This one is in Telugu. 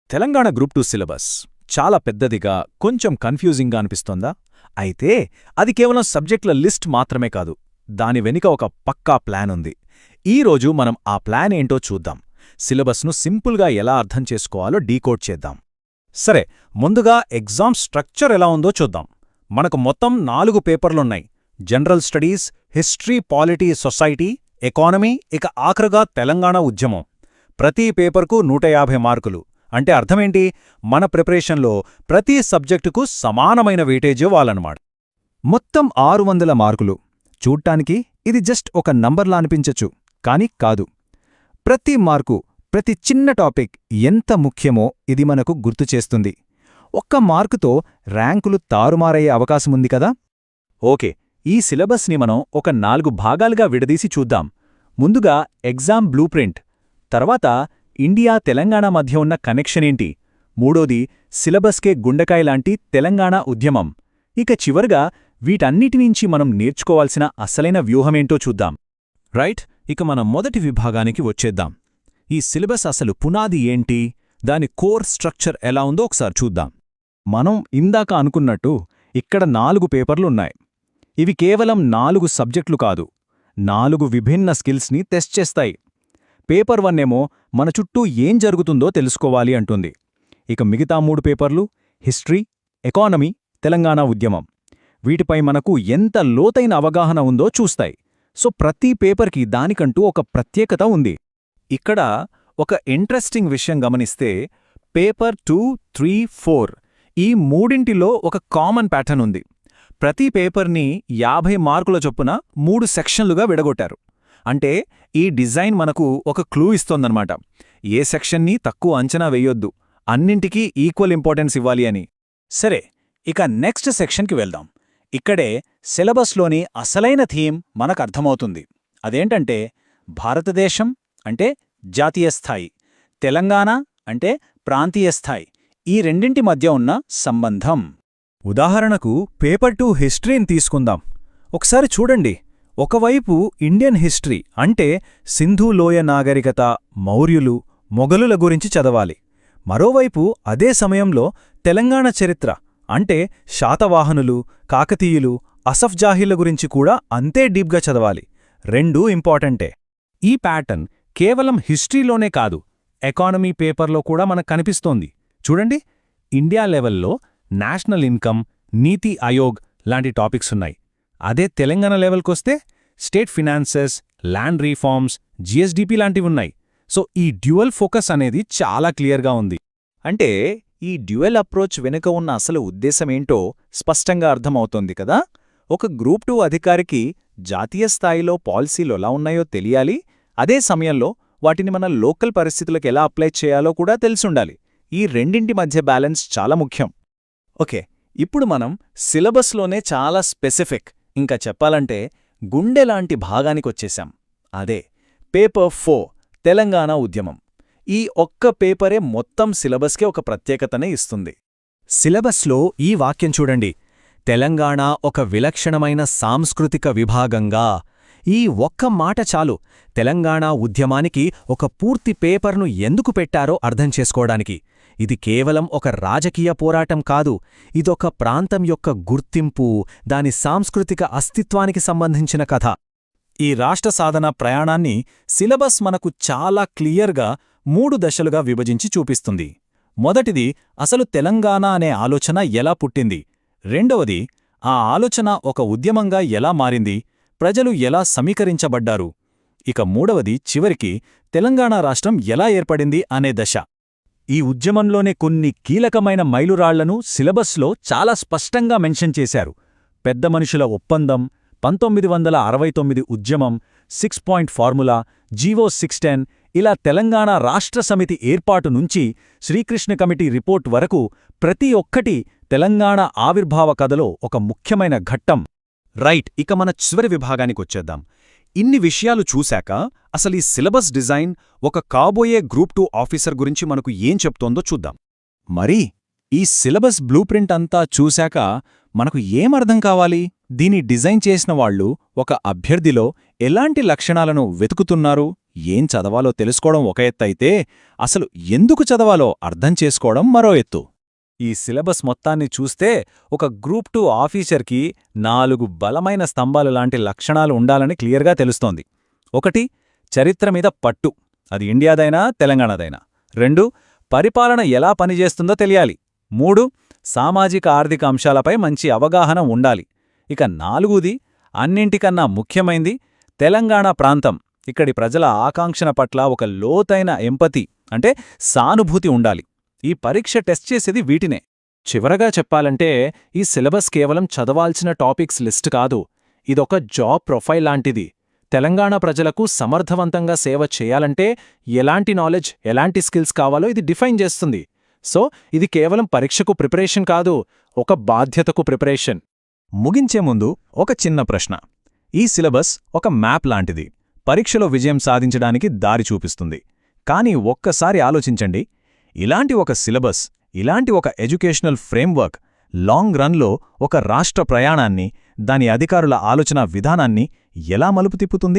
తెలంగాణ గ్రూప్ 2 సిలబస్ చాలా పెద్దదిగా కొంచెం కన్ఫ్యూజింగ్గా అనిపిస్తోందా? అయితే అది కేవలం సబ్జెక్టుల లిస్ట్ మాత్రమే కాదు, దాని వెనుక ఒక పక్కా ప్లాన్ ఉంది. ఈరోజు మనం ఆ ప్లాన్ ఏంటో చూద్దాం. సిలబస్ను సింపుల్గా ఎలా అర్థం చేసుకోవాలో డీకోడ్ చేద్దాం. సరే, ముందుగా ఎగ్జామ్ స్ట్రక్చర్ ఎలా ఉందో చూద్దాం. మనకు మొత్తం 4 పేపర్లున్నాయి: general studies, history, polity, society, economy, ఇక ఆఖరుగా తెలంగాణ ఉద్యమం. ప్రతి పేపర్కు 150 మార్కులు. అంటే అర్థమేంటి? మన ప్రిపరేషన్లో ప్రతి సబ్జెక్టుకు సమానమైన వెయిటేజ్ ఇవ్వాలన్నమాట. మొత్తం 600 మార్కులు. చూడ్డానికి ఇది జస్ట్ ఒక నంబర్లా అనిపించచ్చు, కానీ కాదు. ప్రతి మార్కు, ప్రతి చిన్న టాపిక్ ఎంత ముఖ్యమో ఇది మనకు గుర్తుచేస్తుంది. ఒక్క మార్కుతో ర్యాంకులు తారుమారయ్యే అవకాశముంది కదా. ఓకే, ఈ సిలబస్ని మనం ఒక 4 భాగాలుగా విడదీసి చూద్దాం. ముందుగా ఎగ్జామ్ బ్లూ ప్రింట్, తర్వాత ఇండియా తెలంగాణ మధ్య ఉన్న కనెక్షనేంటి, మూడోది సిలబస్కే గుండెకాయలాంటి తెలంగాణ ఉద్యమం, ఇక చివరగా వీటన్నిటినుంచి మనం నేర్చుకోవాల్సిన అసలైన వ్యూహమేంటో చూద్దాం. రైట్, ఇక మనం మొదటి విభాగానికి వచ్చేద్దాం. ఈ సిలబస్ అసలు పునాది ఏంటి, దాని కోర్ స్ట్రక్చర్ ఎలా ఉందో ఒకసారి చూద్దాం. మనం ఇందాక అనుకున్నట్టు ఇక్కడ 4 పేపర్లున్నాయి. ఇవి కేవలం 4 సబ్జెక్టులు కాదు, 4 విభిన్న స్కిల్స్ని టెస్ట్ చేస్తాయి. పేపర్ 1 ఏమో మన చుట్టూ ఏం జరుగుతుందో తెలుసుకోవాలి అంటుంది. ఇక మిగతా 3 పేపర్లు హిస్టరీ, ఎకానమీ, తెలంగాణ ఉద్యమం. వీటిపై మనకు ఎంత లోతైన అవగాహన ఉందో చూస్తాయి. సో ప్రతి పేపర్కి దానికంటూ ఒక ప్రత్యేకత ఉంది. ఇక్కడ ఒక ఇంట్రెస్టింగ్ విషయం గమనిస్తే పేపర్ 2, 3, 4 ఈ మూడింటిలో ఒక కామన్ ప్యాటర్న్ ఉంది. ప్రతి పేపర్ని 50 మార్కుల చొప్పున 3 సెక్షన్లుగా విడగొట్టారు. అంటే ఈ డిజైన్ మనకు ఒక క్లూ ఇస్తోందన్నమాట. ఏ సెక్షన్ని తక్కువ అంచనా వెయ్యొద్దు, అన్నింటికీ ఈక్వల్ ఇంపార్టెన్స్ ఇవ్వాలి అని. సరే, ఇక నెక్స్ట్ సెక్షన్కి వెళ్దాం. ఇక్కడే సిలబస్లోని అసలైన థీమ్ మనకర్థమవుతుంది. అదేంటంటే భారతదేశం అంటే జాతీయ స్థాయి, తెలంగాణ అంటే ప్రాంతీయ స్థాయి, ఈ రెండింటి మధ్య ఉన్న సంబంధం. ఉదాహరణకు పేపర్ 2 హిస్టరీని తీసుకుందాం. ఒకసారి చూడండి. ఒకవైపు ఇండియన్ హిస్టరీ అంటే సింధు లోయ నాగరికత, మౌర్యులు, మొఘలుల గురించి చదవాలి. మరోవైపు అదే సమయంలో తెలంగాణ చరిత్ర అంటే శాతవాహనులు, కాకతీయులు, అసఫ్జాహీల గురించి కూడా అంతే డీప్గా చదవాలి. రెండూ ఇంపార్టెంటే. ఈ ప్యాటర్న్ కేవలం హిస్టరీలోనే కాదు, ఎకానమీ పేపర్లో కూడా మనకు కనిపిస్తోంది. చూడండి, ఇండియా లెవెల్లో నేషనల్ ఇన్కమ్, నీతి ఆయోగ్ లాంటి టాపిక్స్ ఉన్నాయి. అదే తెలంగాణ లెవెల్కొస్తే state finances, land reforms, GSDP లాంటివున్నాయి. సో ఈ డ్యూయల్ ఫోకస్ అనేది చాలా క్లియర్గా ఉంది. అంటే ఈ డ్యూయల్ అప్రోచ్ వెనుక ఉన్న అసలు ఉద్దేశమేంటో స్పష్టంగా అర్థమవుతోంది కదా. ఒక గ్రూప్ 2 అధికారికి జాతీయ స్థాయిలో పాలసీలు ఎలా ఉన్నాయో తెలియాలి, అదే సమయంలో వాటిని మన లోకల్ పరిస్థితులకు ఎలా అప్లై చేయాలో కూడా తెలిసుండాలి. ఈ రెండింటి మధ్య బ్యాలెన్స్ చాలా ముఖ్యం. ఓకే, ఇప్పుడు మనం సిలబస్లోనే చాలా స్పెసిఫిక్, ఇంకా చెప్పాలంటే గుండెలాంటి భాగానికొచ్చేశాం. అదే పేపర్ 4 తెలంగాణ ఉద్యమం. ఈ ఒక్క పేపరే మొత్తం సిలబస్కే ఒక ప్రత్యేకతనే ఇస్తుంది. సిలబస్లో ఈ వాక్యం చూడండి: తెలంగాణ ఒక విలక్షణమైన సాంస్కృతిక విభాగంగా. ఈ ఒక్క మాట చాలు తెలంగాణ ఉద్యమానికి ఒక పూర్తి పేపర్ను ఎందుకు పెట్టారో అర్థం చేసుకోవడానికి. ఇది కేవలం ఒక రాజకీయ పోరాటం కాదు, ఇదొక ప్రాంతం యొక్క గుర్తింపు, దాని సాంస్కృతిక అస్తిత్వానికి సంబంధించిన కథ. ఈ రాష్ట్ర సాధన ప్రయాణాన్ని సిలబస్ మనకు చాలా క్లియర్గా 3 దశలుగా విభజించి చూపిస్తుంది. మొదటిది అసలు తెలంగాణ అనే ఆలోచన ఎలా పుట్టింది, రెండవది ఆ ఆలోచన ఒక ఉద్యమంగా ఎలా మారింది, ప్రజలు ఎలా సమీకరించబడ్డారు, ఇక మూడవది చివరికి తెలంగాణ రాష్ట్రం ఎలా ఏర్పడింది అనే దశ. ఈ ఉద్యమంలోనే కొన్ని కీలకమైన మైలురాళ్లను సిలబస్లో చాలా స్పష్టంగా మెన్షన్ చేశారు. పెద్ద మనుషుల ఒప్పందం, 1969 ఉద్యమం, 6 పాయింట్ ఫార్ములా, జీవో 610, ఇలా తెలంగాణ రాష్ట్ర సమితి ఏర్పాటు నుంచి శ్రీకృష్ణ కమిటీ రిపోర్ట్ వరకు ప్రతి ఒక్కటి తెలంగాణ ఆవిర్భావ కథలో ఒక ముఖ్యమైన ఘట్టం. రైట్, ఇక మన చివరి విభాగానికొచ్చేద్దాం. ఇన్ని విషయాలు చూశాక అసలీ సిలబస్ డిజైన్ ఒక కాబోయే గ్రూప్ 2 ఆఫీసర్ గురించి మనకు ఏం చెప్తోందో చూద్దాం. మరి ఈ సిలబస్ బ్లూ ప్రింట్ అంతా చూశాక మనకు ఏమర్థం కావాలి? దీని డిజైన్ చేసిన వాళ్ళు ఒక అభ్యర్థిలో ఎలాంటి లక్షణాలను వెతుకుతున్నారు, ఏం చదవాలో తెలుసుకోవడం ఒక ఎత్తైతే అసలు ఎందుకు చదవాలో అర్థం చేసుకోవడం మరో ఎత్తు. ఈ సిలబస్ మొత్తాన్ని చూస్తే ఒక గ్రూప్ 2 ఆఫీసర్కి 4 బలమైన స్తంభాలు లాంటి లక్షణాలు ఉండాలని క్లియర్గా తెలుస్తోంది. 1 చరిత్ర మీద పట్టు, అది ఇండియాదైనా తెలంగాణదైనా. 2 పరిపాలన ఎలా పనిచేస్తుందో తెలియాలి. 3 సామాజిక ఆర్థిక అంశాలపై మంచి అవగాహన ఉండాలి. ఇక 4ది అన్నింటికన్నా ముఖ్యమైంది తెలంగాణ ప్రాంతం, ఇక్కడి ప్రజల ఆకాంక్షల పట్ల ఒక లోతైన ఎంపతి అంటే సానుభూతి ఉండాలి. ఈ పరీక్ష టెస్ట్ చేసేది వీటినే. చివరగా చెప్పాలంటే ఈ సిలబస్ కేవలం చదవాల్సిన టాపిక్స్ లిస్ట్ కాదు, ఇదొక జాబ్ ప్రొఫైల్ లాంటిది. తెలంగాణ ప్రజలకు సమర్థవంతంగా సేవ చేయాలంటే ఎలాంటి నాలెడ్జ్, ఎలాంటి స్కిల్స్ కావాలో ఇది డిఫైన్ చేస్తుంది. సో ఇది కేవలం పరీక్షకు ప్రిపరేషన్ కాదు, ఒక బాధ్యతకు ప్రిపరేషన్. ముగించే ముందు ఒక చిన్న ప్రశ్న. ఈ సిలబస్ ఒక మ్యాప్ లాంటిది, పరీక్షలో విజయం సాధించడానికి దారి చూపిస్తుంది. కానీ ఒక్కసారి ఆలోచించండి, ఇలాంటి ఒక సిలబస్, ఇలాంటి ఒక ఎడ్యుకేషనల్ ఫ్రేమ్వర్క్ లాంగ్ రన్లో ఒక రాష్ట్ర ప్రయాణాన్ని, దాని అధికారుల ఆలోచనా విధానాన్ని ఎలా మలుపు తిప్పుతుంది?